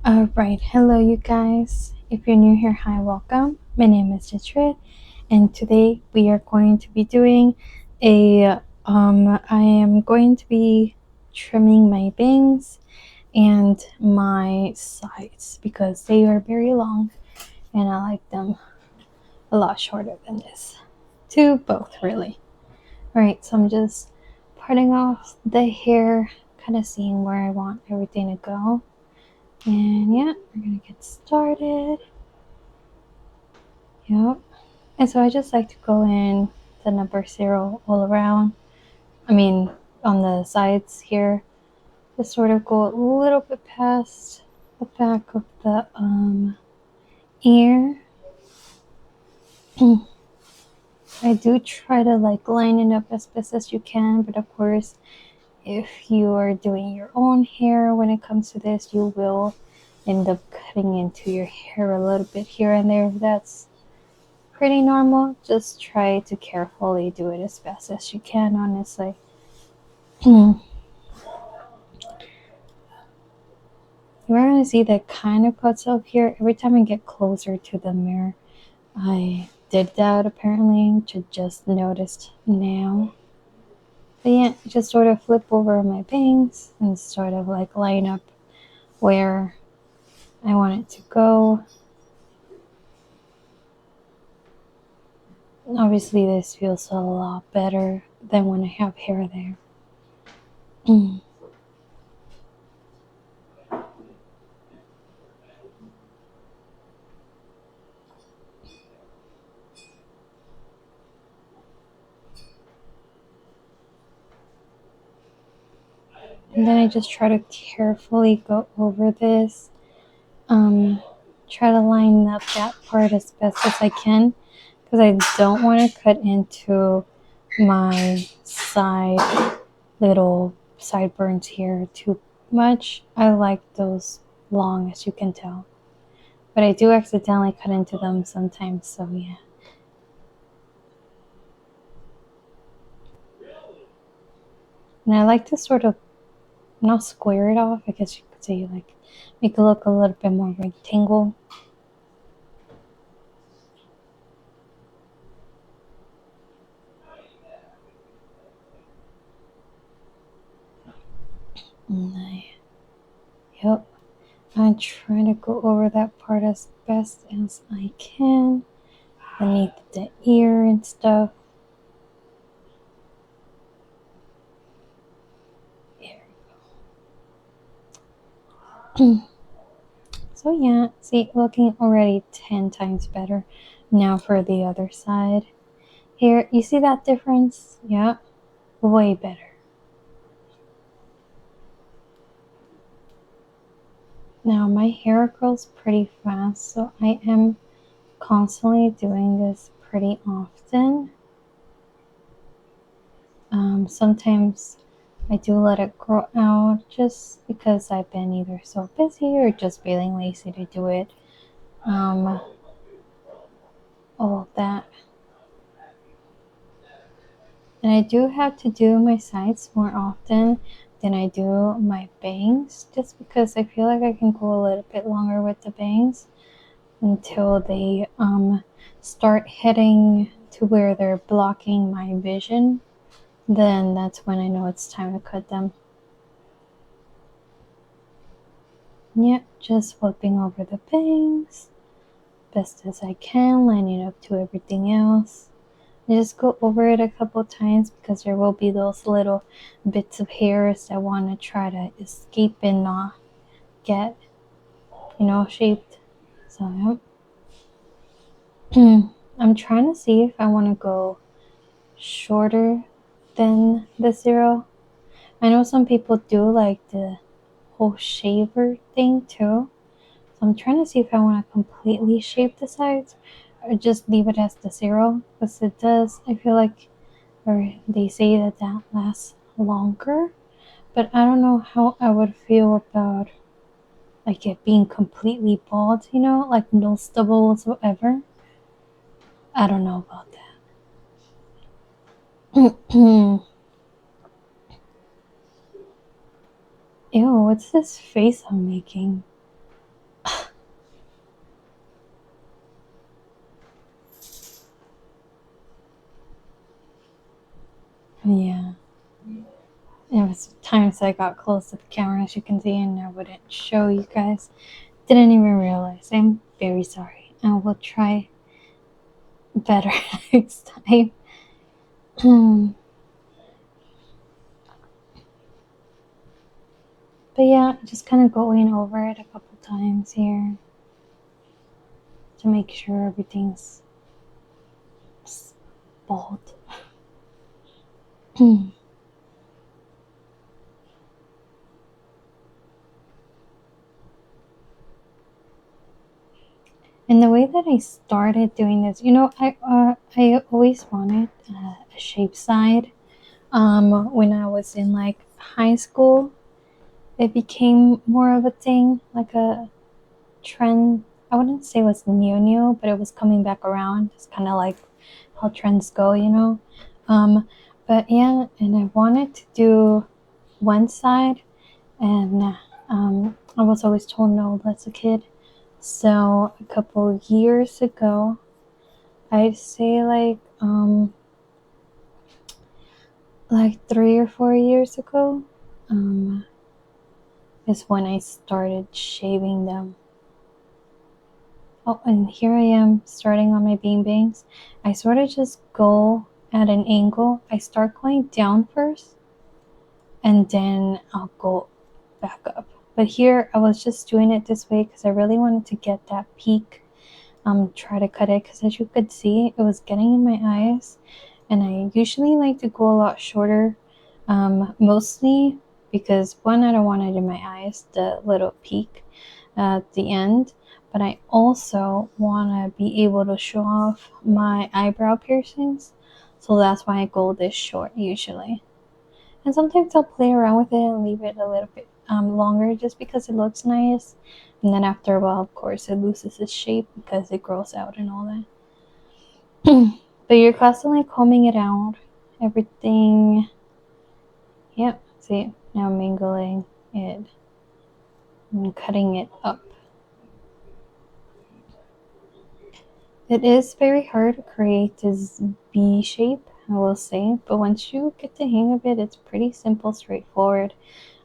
Alright, hello you guys. If you're new here, hi, welcome. My name is Jitrit, and today we are going to be doing I am going to be trimming my bangs and my sides because they are very long and I like them a lot shorter than this. To both, really. Alright, so I'm just parting off the hair, kind of seeing where I want everything to go. And yeah, we're gonna get started. Yep. And so I just like to go in the number 0 all around. I mean, on the sides here. Just sort of go a little bit past the back of the ear. I do try to line it up as best as you can, but of course, if you are doing your own hair when it comes to this, you will end up cutting into your hair a little bit here and there. That's pretty normal. Just try to carefully do it as fast as you can, honestly. You are going to see that kind of cuts off here every time I get closer to the mirror. I did that apparently, which I just noticed now. But yeah, just sort of flip over my bangs and sort of line up where I want it to go. Obviously, this feels a lot better than when I have hair there. And then I just try to carefully go over this. Try to line up that part as best as I can because I don't want to cut into my little sideburns here too much. I like those long, as you can tell, but I do accidentally cut into them sometimes, so yeah. And I like to sort of not square it off, I guess you could say, make it look a little bit more rectangle. Yep. I try to go over that part as best as I can, beneath the ear and stuff. There we go. So yeah, see, looking already 10 times better. Now for the other side. Here, you see that difference? Yeah, way better. Now my hair grows pretty fast, so I am constantly doing this pretty often. Sometimes I do let it grow out just because I've been either so busy or just feeling lazy to do it. All of that. And I do have to do my sides more often than I do my bangs, just because I feel like I can go a little bit longer with the bangs until they start heading to where they're blocking my vision. Then that's when I know it's time to cut them. Yep, just flipping over the bangs best as I can, lining up to everything else. I just go over it a couple times because there will be those little bits of hairs that want to try to escape and not get, shaped. So, yep. I'm trying to see if I want to go shorter than the 0. I know some people do like the whole shaver thing too. So I'm trying to see if I want to completely shape the sides or just leave it as the 0, because it does, I feel like, or they say that lasts longer, but I don't know how I would feel about it being completely bald, like no stubble whatsoever. I don't know about that. Ew, what's this face I'm making? times I got close to the camera, as you can see, and I wouldn't show you guys. Didn't even realize. I'm very sorry. I will try better next time. But yeah, just kind of going over it a couple times here to make sure everything's bald. And the way that I started doing this, I always wanted a shape side. When I was in like high school, it became more of a thing, like a trend. I wouldn't say it was new, but it was coming back around. It's kind of like how trends go, you know. But yeah, and I wanted to do one side, and I was always told no as a kid. So a couple years ago, I'd say like 3 or 4 years ago, is when I started shaving them. Oh, and here I am starting on my bean bangs. I sort of just go at an angle. I start going down first, and then I'll go back up. But here I was just doing it this way because I really wanted to get that peak. Try to cut it because, as you could see, it was getting in my eyes, and I usually like to go a lot shorter, mostly because one, I don't want it in my eyes, the little peak at the end, but I also want to be able to show off my eyebrow piercings, so that's why I go this short usually. And sometimes I'll play around with it and leave it a little bit longer just because it looks nice. And then after a while, of course, it loses its shape because it grows out and all that. But you're constantly combing it out. Everything. Yep. See, now mingling it and cutting it up. It is very hard to create this V shape, I will say, but once you get the hang of it, it's pretty simple, straightforward.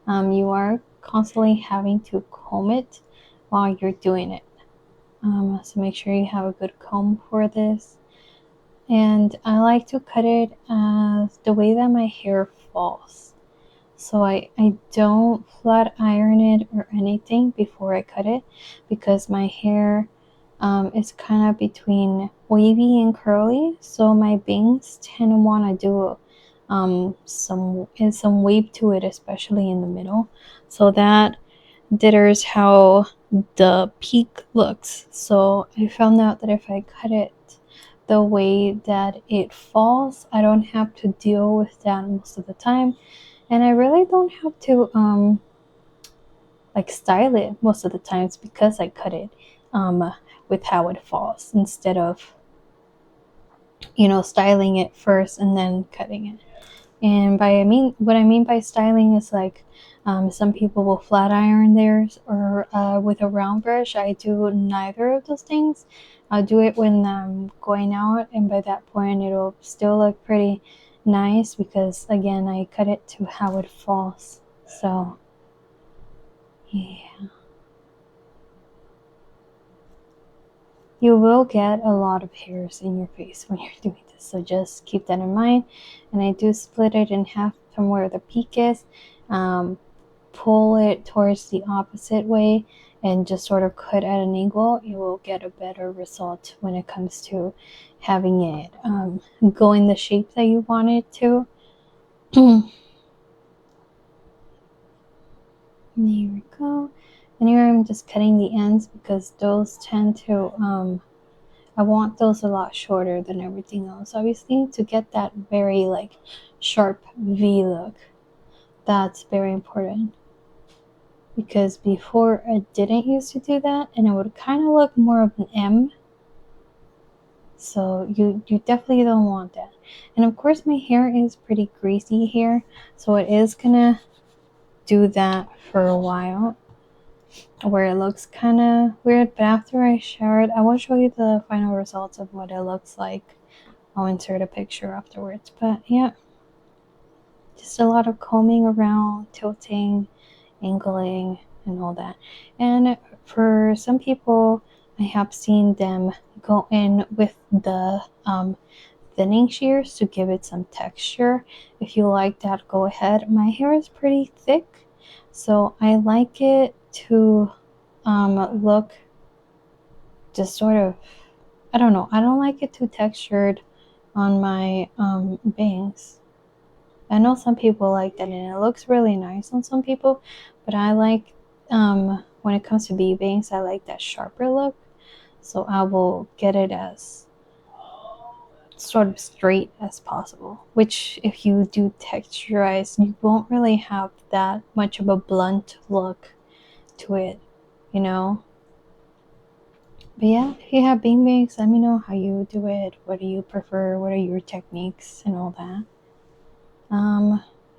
You are constantly having to comb it while you're doing it. So make sure you have a good comb for this. And I like to cut it the way that my hair falls. So I don't flat iron it or anything before I cut it because my hair is kind of between wavy and curly. So my bangs tend to want to do some wave to it, especially in the middle. So that dithers how the peak looks. So I found out that if I cut it the way that it falls, I don't have to deal with that most of the time, and I really don't have to like style it most of the times because I cut it with how it falls instead of styling it first and then cutting it. And what I mean by styling is like some people will flat iron theirs or with a round brush. I do neither of those things. I'll do it when I'm going out, and by that point it'll still look pretty nice because again I cut it to how it falls. So yeah, you will get a lot of hairs in your face when you're doing this, so just keep that in mind. And I do split it in half from where the peak is. Pull it towards the opposite way and just sort of cut at an angle, you will get a better result when it comes to having it go in the shape that you want it to. There we go. And here I'm just cutting the ends because those tend to I want those a lot shorter than everything else, obviously, to get that very like sharp V look. That's very important. Because before I didn't used to do that, and it would kind of look more of an M. So you definitely don't want that. And of course my hair is pretty greasy here, so it is gonna do that for a while where it looks kind of weird. But after I showered, I will show you the final results of what it looks like. I'll insert a picture afterwards. But yeah, just a lot of combing around, tilting, angling, and all that. And for some people, I have seen them go in with the thinning shears to give it some texture. If you like that, go ahead. My hair is pretty thick, so I like it to look just sort of, I don't know, I don't like it too textured on my bangs. I know some people like that and it looks really nice on some people, but I like, when it comes to bee bangs, I like that sharper look. So I will get it as sort of straight as possible, which if you do texturize, you won't really have that much of a blunt look to it, you know? But yeah, if you have bean bangs, let me know how you do it. What do you prefer? What are your techniques and all that?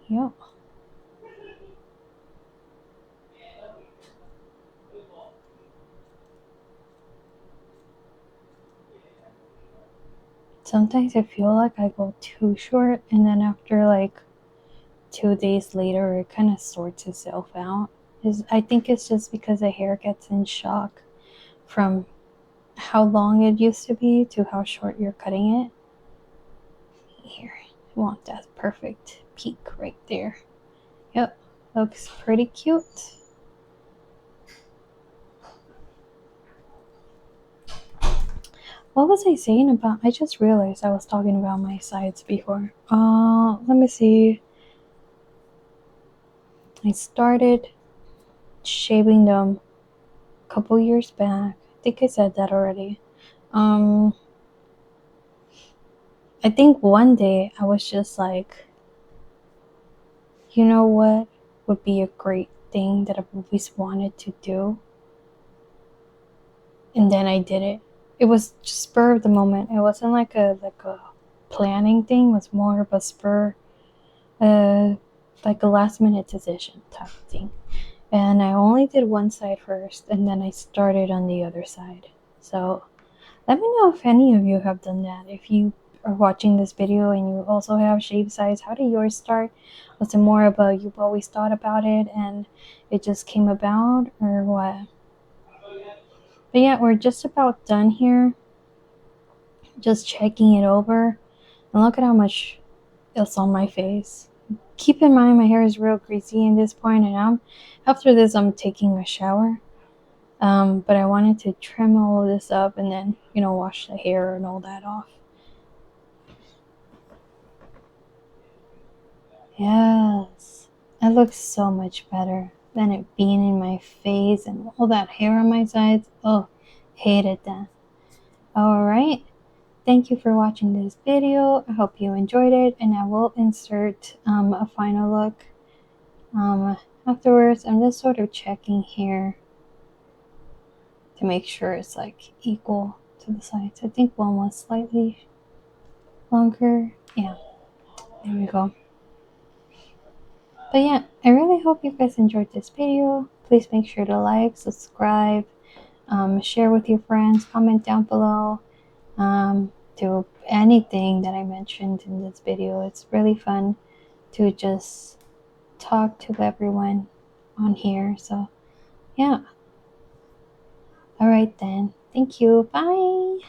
Yeah. Sometimes I feel like I go too short, and then after like 2 days later, it kind of sorts itself out. I think it's just because the hair gets in shock from how long it used to be to how short you're cutting it. Here, I want that perfect peak right there. Yep, looks pretty cute. What was I saying about? I just realized I was talking about my sides before. Let me see. I started shaving them a couple years back. I think I said that already. Um, I think one day I was just like, you know what would be a great thing that I've always wanted to do? And then I did it. It was just spur of the moment. It wasn't like a planning thing. It was more of a spur, uh, like a last minute decision type of thing. And I only did one side first, and then I started on the other side. So let me know if any of you have done that. If you are watching this video and you also have shaved sides, how did yours start? Was it more about you've always thought about it and it just came about, or what? But yeah, we're just about done here. Just checking it over. And look at how much is on my face. Keep in mind my hair is real greasy in this point, and after this I'm taking a shower. But I wanted to trim all of this up and then, wash the hair and all that off. Yes, it looks so much better than it being in my face and all that hair on my sides. Oh, hated that. All right. Thank you for watching this video. I hope you enjoyed it, and I will insert a final look afterwards. I'm just sort of checking here to make sure it's like equal to the sides. I think one was slightly longer. Yeah, there we go. But yeah, I really hope you guys enjoyed this video. Please make sure to like, subscribe, share with your friends, comment down below, to anything that I mentioned in this video. It's really fun to just talk to everyone on here. So yeah. All right then. Thank you. Bye.